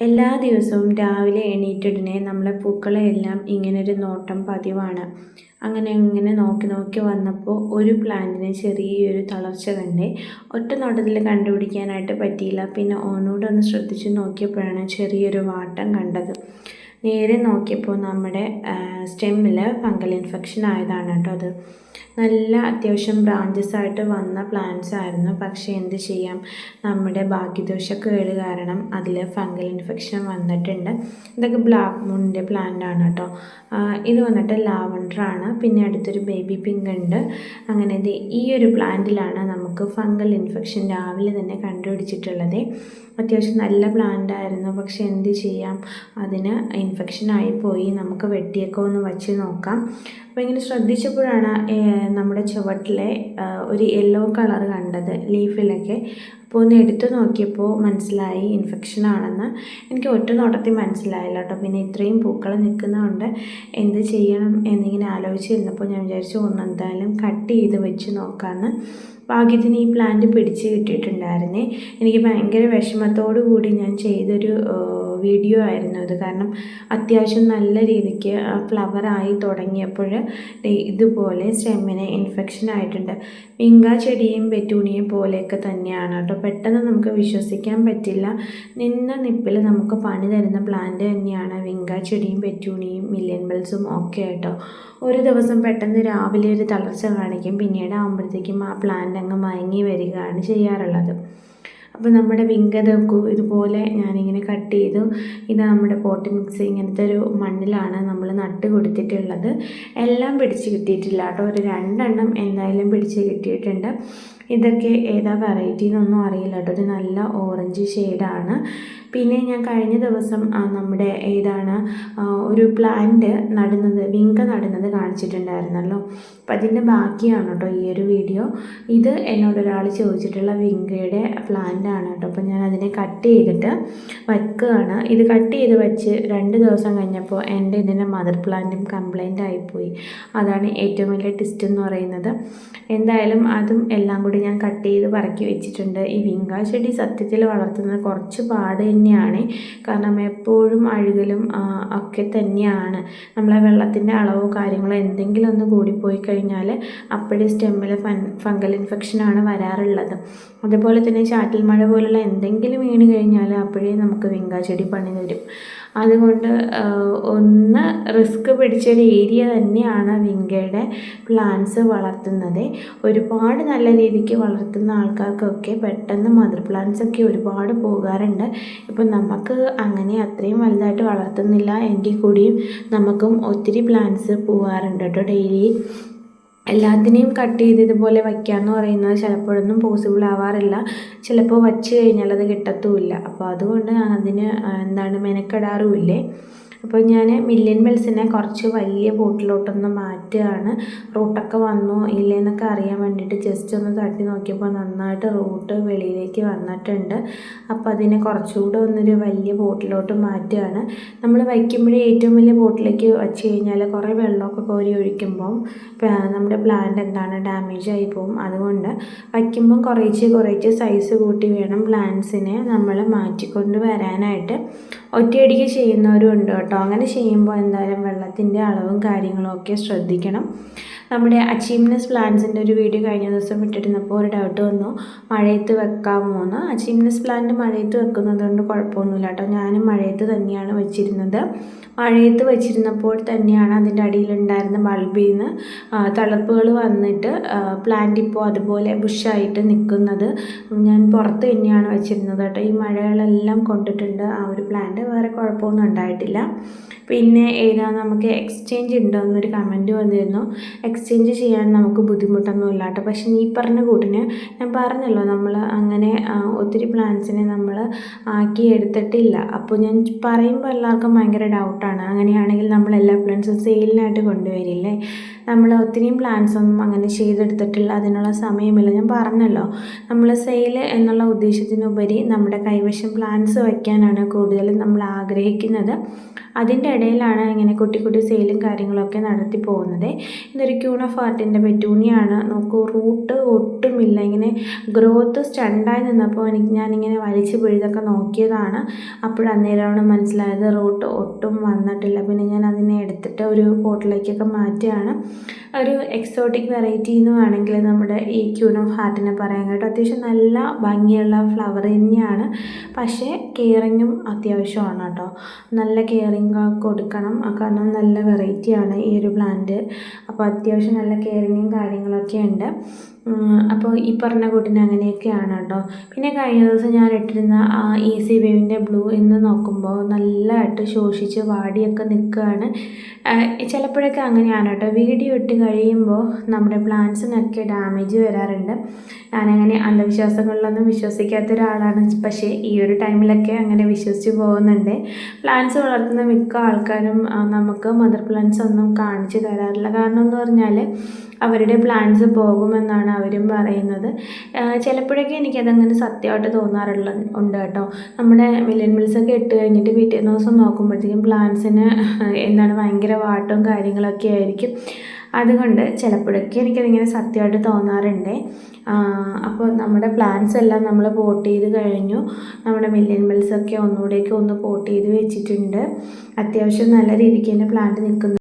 എല്ലാ ദിവസവും രാവിലെ എണീറ്റിടനെ നമ്മളെ പൂക്കളെയെല്ലാം ഇങ്ങനൊരു നോട്ടം പതിവാണ്. അങ്ങനെ നോക്കി നോക്കി വന്നപ്പോൾ ഒരു പ്ലാന്റിന് ചെറിയൊരു തളർച്ച കണ്ടേ. ഒറ്റ നോട്ടത്തിൽ കണ്ടുപിടിക്കാനായിട്ട് പറ്റിയില്ല. പിന്നെ ഒന്നുകൂടെ ഒന്ന് ശ്രദ്ധിച്ച് നോക്കിയപ്പോഴാണ് ചെറിയൊരു വാട്ടം കണ്ടത്. നേരെ നോക്കിയപ്പോൾ നമ്മുടെ സ്റ്റെമ്മിൽ ഫംഗൽ ഇൻഫെക്ഷൻ ആയതാണ് കേട്ടോ അത്. നല്ല അത്യാവശ്യം ബ്രാഞ്ചസ് ആയിട്ട് വന്ന പ്ലാന്റ്സ് ആയിരുന്നു. പക്ഷേ എന്ത് ചെയ്യാം, നമ്മുടെ ഭാഗ്യദോഷക്കേട് കാരണം അതിൽ ഫംഗൽ ഇൻഫെക്ഷൻ വന്നിട്ടുണ്ട്. ഇതൊക്കെ ബ്ലാക്ക് മൂണിൻ്റെ പ്ലാന്റ് ആണ് കേട്ടോ. ഇത് വന്നിട്ട് ലാവൻഡർ ആണ്. പിന്നെ അടുത്തൊരു ബേബി പിങ്ക് ഉണ്ട്. അങ്ങനെ ഈ ഒരു പ്ലാന്റിലാണ് നമുക്ക് ഫംഗൽ ഇൻഫെക്ഷൻ രാവിലെ തന്നെ കണ്ടുപിടിച്ചിട്ടുള്ളത്. അത്യാവശ്യം നല്ല പ്ലാന്റ് ആയിരുന്നു. പക്ഷെ എന്ത് ചെയ്യാം, അതിന് ഇൻഫെക്ഷൻ ആയിപ്പോയി. നമുക്ക് വെട്ടിയൊക്കെ ഒന്ന് വച്ച് നോക്കാം. അപ്പോൾ ഇങ്ങനെ ശ്രദ്ധിച്ചപ്പോഴാണ് നമ്മുടെ ചുവട്ടിലെ ഒരു യെല്ലോ കളർ കണ്ടത് ലീഫിലൊക്കെ. അപ്പോൾ ഒന്ന് എടുത്തു നോക്കിയപ്പോൾ മനസ്സിലായി ഇൻഫെക്ഷൻ ആണെന്ന്. എനിക്ക് ഒറ്റ നോട്ടത്തിൽ മനസ്സിലായില്ല കേട്ടോ. പിന്നെ ഇത്രയും പൂക്കൾ നിൽക്കുന്നതുകൊണ്ട് എന്ത് ചെയ്യണം എന്നിങ്ങനെ ആലോചിച്ചിരുന്നപ്പോൾ ഞാൻ വിചാരിച്ചു എന്തായാലും കട്ട് ചെയ്ത് വെച്ച് നോക്കാമെന്ന്. ഭാഗ്യത്തിന് ഈ പ്ലാന്റ് പിടിച്ച് കിട്ടിയിട്ടുണ്ടായിരുന്നേ. എനിക്ക് ഭയങ്കര വിഷമത്തോടു കൂടി ഞാൻ ചെയ്തൊരു വീഡിയോ ആയിരുന്നു അത്. കാരണം അത്യാവശ്യം നല്ല രീതിക്ക് ഫ്ലവറായി തുടങ്ങിയപ്പോൾ ഇതുപോലെ സ്റ്റെമ്മിന് ഇൻഫെക്ഷൻ ആയിട്ടുണ്ട്. വിങ്ക ചെടിയും പെറ്റൂണിയും പോലെയൊക്കെ തന്നെയാണ് കേട്ടോ. പെട്ടെന്ന് നമുക്ക് വിശ്വസിക്കാൻ പറ്റില്ല. നിന്ന നിപ്പിൽ നമുക്ക് പണി തരുന്ന പ്ലാന്റ് തന്നെയാണ് വിങ്ക ചെടിയും പെറ്റൂണിയും മില്യൻ ബെൽസും ഒക്കെ കേട്ടോ. ഒരു ദിവസം പെട്ടെന്ന് രാവിലെ ഒരു തളർച്ച കാണിക്കും. പിന്നീട് ആകുമ്പോഴത്തേക്കും ആ പ്ലാന്റ് അങ്ങ് മയങ്ങി വരികയാണ് ചെയ്യാറുള്ളത്. അപ്പോൾ നമ്മുടെ വിങ്ക നോക്കൂ, ഇതുപോലെ ഞാനിങ്ങനെ കട്ട് ചെയ്തു. ഇത് നമ്മുടെ പോട്ട് മിക്സ് ഇങ്ങനത്തെ ഒരു മണ്ണിലാണ് നമ്മൾ നട്ട് കൊടുത്തിട്ടുള്ളത്. എല്ലാം പിടിച്ച് കിട്ടിയിട്ടില്ല കേട്ടോ. ഒരു 2 എണ്ണം എന്തായാലും പിടിച്ച് കിട്ടിയിട്ടുണ്ട്. ഇതൊക്കെ ഏതാ വെറൈറ്റി എന്നൊന്നും അറിയില്ല കേട്ടോ. ഇത് നല്ല ഓറഞ്ച് ഷെയ്ഡാണ്. പിന്നെ ഞാൻ കഴിഞ്ഞ ദിവസം നമ്മുടെ ഒരു പ്ലാന്റ് നടുന്നത്, വിങ്ക നടുന്നത് കാണിച്ചിട്ടുണ്ടായിരുന്നല്ലോ. അപ്പം അതിൻ്റെ ബാക്കിയാണ് കേട്ടോ ഈ ഒരു വീഡിയോ. ഇത് എന്നോടൊരാൾ ചോദിച്ചിട്ടുള്ള വിങ്കയുടെ പ്ലാന്റ് ആണ് കേട്ടോ. അപ്പോൾ ഞാൻ അതിനെ കട്ട് ചെയ്തിട്ട് വയ്ക്കുകയാണ്. ഇത് കട്ട് ചെയ്ത് വെച്ച് 2 ദിവസം കഴിഞ്ഞപ്പോൾ എൻ്റെ ഇതിൻ്റെ മദർ പ്ലാന്റും കംപ്ലൈൻ്റ് ആയിപ്പോയി. അതാണ് ഏറ്റവും വലിയ ട്വിസ്റ്റ് എന്ന് പറയുന്നത്. എന്തായാലും അതും എല്ലാം കൂടി ഞാൻ കട്ട് ചെയ്ത് പറക്കി വെച്ചിട്ടുണ്ട്. ഈ വിങ്ക ചെടി സത്യത്തിൽ വളർത്തുന്നത് കുറച്ച് പാട് തന്നെയാണ്. കാരണം എപ്പോഴും അഴുകലും ഒക്കെ തന്നെയാണ്. നമ്മളെ വെള്ളത്തിൻ്റെ അളവോ കാര്യങ്ങളോ എന്തെങ്കിലും ഒന്ന് കൂടിപ്പോയി കഴിഞ്ഞാൽ അപ്പോഴേ സ്റ്റെമ്മിൽ ഫംഗൽ ഇൻഫെക്ഷനാണ് വരാറുള്ളത്. അതുപോലെ തന്നെ ചാറ്റൽ മഴ പോലുള്ള എന്തെങ്കിലും വീണ് കഴിഞ്ഞാൽ അപ്പോഴേ നമുക്ക് വിങ്ക ചെടി പണി തരും. അതുകൊണ്ട് ഒന്ന് റിസ്ക് പിടിച്ചൊരു ഏരിയ തന്നെയാണ് വിങ്കയുടെ പ്ലാന്റ്സ് വളർത്തുന്നത്. ഒരുപാട് നല്ല രീതിക്ക് വളർത്തുന്ന ആൾക്കാർക്കൊക്കെ പെട്ടെന്ന് മദർ പ്ലാന്റ്സ് ഒക്കെ ഒരുപാട് പോകാറുണ്ട്. ഇപ്പം നമുക്ക് അങ്ങനെ അത്രയും വലുതായിട്ട് വളർത്തുന്നില്ല എങ്കിൽ കൂടിയും നമുക്കും ഒത്തിരി പ്ലാന്റ്സ് പോകാറുണ്ട് കേട്ടോ ഡെയിലി. എല്ലാത്തിനെയും കട്ട് ചെയ്ത് ഇതുപോലെ വയ്ക്കാമെന്ന് പറയുന്നത് ചിലപ്പോഴൊന്നും പോസിബിൾ ആവാറില്ല. ചിലപ്പോൾ വച്ച് കഴിഞ്ഞാൽ അത് കിട്ടത്തുമില്ല. അപ്പോൾ അതുകൊണ്ട് അതിന് മെനക്കെടാറുമില്ലേ. അപ്പോൾ ഞാൻ മില്യൻ ബെൽസിനെ കുറച്ച് വലിയ പോട്ടിലോട്ടൊന്ന് മാറ്റുകയാണ്. റൂട്ടൊക്കെ വന്നോ ഇല്ലേന്നൊക്കെ അറിയാൻ വേണ്ടിയിട്ട് ജസ്റ്റ് ഒന്ന് തട്ടി നോക്കിയപ്പോൾ നന്നായിട്ട് റൂട്ട് വെളിയിലേക്ക് വന്നിട്ടുണ്ട്. അപ്പോൾ അതിനെ കുറച്ചുകൂടെ ഒന്നൊരു വലിയ പോട്ടിലോട്ട് മാറ്റുകയാണ്. നമ്മൾ വയ്ക്കുമ്പോഴേ ഏറ്റവും വലിയ പോട്ടിലേക്ക് വച്ച് കഴിഞ്ഞാൽ കുറേ വെള്ളമൊക്കെ കോരി ഒഴിക്കുമ്പം നമ്മുടെ പ്ലാന്റ് ഡാമേജ് ആയി പോകും. അതുകൊണ്ട് വയ്ക്കുമ്പം കുറേശ്ശെ സൈസ് കൂട്ടി വേണം പ്ലാന്റ്സിനെ നമ്മൾ മാറ്റിക്കൊണ്ട് വരാനായിട്ട്. ഒറ്റയടിക്ക് ചെയ്യുന്നവരും ഉണ്ട് കേട്ടോ. അങ്ങനെ ചെയ്യുമ്പോൾ എന്തായാലും വെള്ളത്തിൻ്റെ അളവും കാര്യങ്ങളും ഒക്കെ ശ്രദ്ധിക്കണം. നമ്മുടെ അച്ചീവ്നെസ് പ്ലാന്റ്സിൻ്റെ ഒരു വീഡിയോ കഴിഞ്ഞ ദിവസം ഇട്ടിരുന്നപ്പോൾ ഒരു ഡൗട്ട് വന്നു, മഴയത്ത് വെക്കാമോ എന്ന്. അച്ചീവ്നെസ് പ്ലാന്റ് മഴയത്ത് വെക്കുന്നത് കൊണ്ട് കുഴപ്പമൊന്നുമില്ല കേട്ടോ. ഞാനും മഴയത്ത് തന്നെയാണ് വെച്ചിരുന്നത്. മഴയത്ത് വെച്ചിരുന്നപ്പോൾ തന്നെയാണ് അതിൻ്റെ അടിയിലുണ്ടായിരുന്ന ബൾബിൽ നിന്ന് തളിർപ്പുകൾ വന്നിട്ട് പ്ലാന്റ് ഇപ്പോൾ അതുപോലെ ബുഷായിട്ട് നിൽക്കുന്നത്. ഞാൻ പുറത്ത് തന്നെയാണ് വെച്ചിരുന്നത് കേട്ടോ. ഈ മഴകളെല്ലാം കൊണ്ടിട്ടുണ്ട് ആ ഒരു പ്ലാന്റ്. വേറെ കുഴപ്പമൊന്നും ഉണ്ടായിട്ടില്ല. പിന്നെ നമുക്ക് എക്സ്ചേഞ്ച് ഉണ്ടോ എന്നൊരു കമൻറ്റ് വന്നിരുന്നു. എക്സ്ചേഞ്ച് ചെയ്യാൻ നമുക്ക് ബുദ്ധിമുട്ടൊന്നുമില്ല കേട്ടോ. പക്ഷേ ഈ പറഞ്ഞ കൂട്ടിന് ഞാൻ പറഞ്ഞല്ലോ, നമ്മൾ അങ്ങനെ ഒത്തിരി പ്ലാന്റ്സിനെ നമ്മൾ ആക്കി എടുത്തിട്ടില്ല. അപ്പോൾ ഞാൻ പറയുമ്പോൾ എല്ലാവർക്കും ഭയങ്കര ഡൗട്ടാണ്, അങ്ങനെയാണെങ്കിൽ നമ്മൾ എല്ലാ പ്ലാന്റ്സും സെയിലിനായിട്ട് കൊണ്ടുവരില്ലേ. നമ്മൾ ഒത്തിരിയും പ്ലാൻസ് ഒന്നും അങ്ങനെ ചെയ്തെടുത്തിട്ടില്ല, അതിനുള്ള സമയമില്ല. ഞാൻ പറഞ്ഞല്ലോ, നമ്മൾ സെയിൽ എന്നുള്ള ഉദ്ദേശത്തിനുപരി നമ്മുടെ കൈവശം പ്ലാൻസ് വയ്ക്കാനാണ് കൂടുതലും നമ്മൾ ആഗ്രഹിക്കുന്നത്. അതിൻ്റെ ഇടയിലാണ് ഇങ്ങനെ കുട്ടി കുട്ടി സെയിലും കാര്യങ്ങളൊക്കെ നടത്തി പോകുന്നത്. ഇതൊരു ക്യൂൺ ഓഫ് ഹാർട്ടിൻ്റെ പെറ്റൂണിയാണ്. നോക്കൂ, റൂട്ട് ഒട്ടുമില്ല. ഇങ്ങനെ ഗ്രോത്ത് സ്റ്റണ്ടായി നിന്നപ്പോൾ ഞാനിങ്ങനെ വലിച്ചു പിഴുതൊക്കെ നോക്കിയതാണ്. അപ്പോഴന്നേരമാണ് മനസ്സിലായത് റൂട്ട് ഒട്ടും വന്നിട്ടില്ല. പിന്നെ ഞാൻ അതിനെ എടുത്തിട്ട് ഒരു പോട്ടിലേക്കൊക്കെ മാറ്റുകയാണ്. ഒരു എക്സോട്ടിക് വെറൈറ്റി എന്ന് വേണമെങ്കിൽ നമ്മുടെ ഈ ക്യൂൺ ഓഫ് ഹാർട്ടിനെ പറയാൻ കേട്ടോ. അത്യാവശ്യം നല്ല ഭംഗിയുള്ള ഫ്ലവർ തന്നെയാണ്, പക്ഷേ കെയറിങ്ങും അത്യാവശ്യമാണ് കേട്ടോ. നല്ല കെയറിങ് കൊടുക്കണം, കാരണം നല്ല വെറൈറ്റിയാണ് ഈ ഒരു പ്ലാന്റ്. അപ്പോൾ അത്യാവശ്യം നല്ല കെയറിങ്ങും കാര്യങ്ങളൊക്കെ ഉണ്ട്. അപ്പോൾ ഈ പറഞ്ഞ കൂട്ടിന് അങ്ങനെയൊക്കെയാണ് കേട്ടോ. പിന്നെ കഴിഞ്ഞ ദിവസം ഞാൻ ഇട്ടിരുന്ന ആ ഈസി വേവിൻ്റെ ബ്ലൂ ഇന്ന് നോക്കുമ്പോൾ നല്ലതായിട്ട് ശോഷിച്ച് വാടിയൊക്കെ നിൽക്കുകയാണ്. ചിലപ്പോഴൊക്കെ അങ്ങനെയാണ് കേട്ടോ. വീഡിയോ ഇട്ട് കഴിയുമ്പോൾ നമ്മുടെ പ്ലാന്റ്സിനൊക്കെ ഡാമേജ് വരാറുണ്ട്. ഞാനങ്ങനെ അന്ധവിശ്വാസങ്ങളിലൊന്നും വിശ്വസിക്കാത്ത ഒരാളാണ്, പക്ഷേ ഈ ഒരു ടൈമിലൊക്കെ അങ്ങനെ വിശ്വസിച്ച് പോകുന്നുണ്ട്. പ്ലാന്റ്സ് വളർത്തുന്ന മിക്ക ആൾക്കാരും നമുക്ക് മദർ പ്ലാന്റ്സ് ഒന്നും കാണിച്ചു തരാറില്ല. കാരണം എന്ന് പറഞ്ഞാൽ അവരുടെ പ്ലാന്റ്സ് പോകുമെന്നാണ് അവരും പറയുന്നത്. ചിലപ്പോഴൊക്കെ എനിക്കതങ്ങനെ സത്യമായിട്ട് ഉണ്ട് കേട്ടോ. നമ്മുടെ മില്യൺ മിൽസൊക്കെ ഇട്ട് കഴിഞ്ഞിട്ട് പിറ്റേന്ന് ദിവസം നോക്കുമ്പോഴത്തേക്കും പ്ലാന്റ്സിന് ഭയങ്കര വാട്ടവും കാര്യങ്ങളൊക്കെ ആയിരിക്കും. അതുകൊണ്ട് ചിലപ്പോഴൊക്കെ എനിക്കതിങ്ങനെ സത്യമായിട്ട് തോന്നാറുണ്ട്. അപ്പോൾ നമ്മുടെ പ്ലാന്റ്സ് എല്ലാം നമ്മൾ പോട്ട് ചെയ്ത് കഴിഞ്ഞു. നമ്മുടെ മില്യൺ മിൽസൊക്കെ ഒന്ന് പോട്ട് ചെയ്ത് വെച്ചിട്ടുണ്ട്. അത്യാവശ്യം നല്ല രീതിക്ക് തന്നെ പ്ലാന്റ് നിൽക്കുന്നു.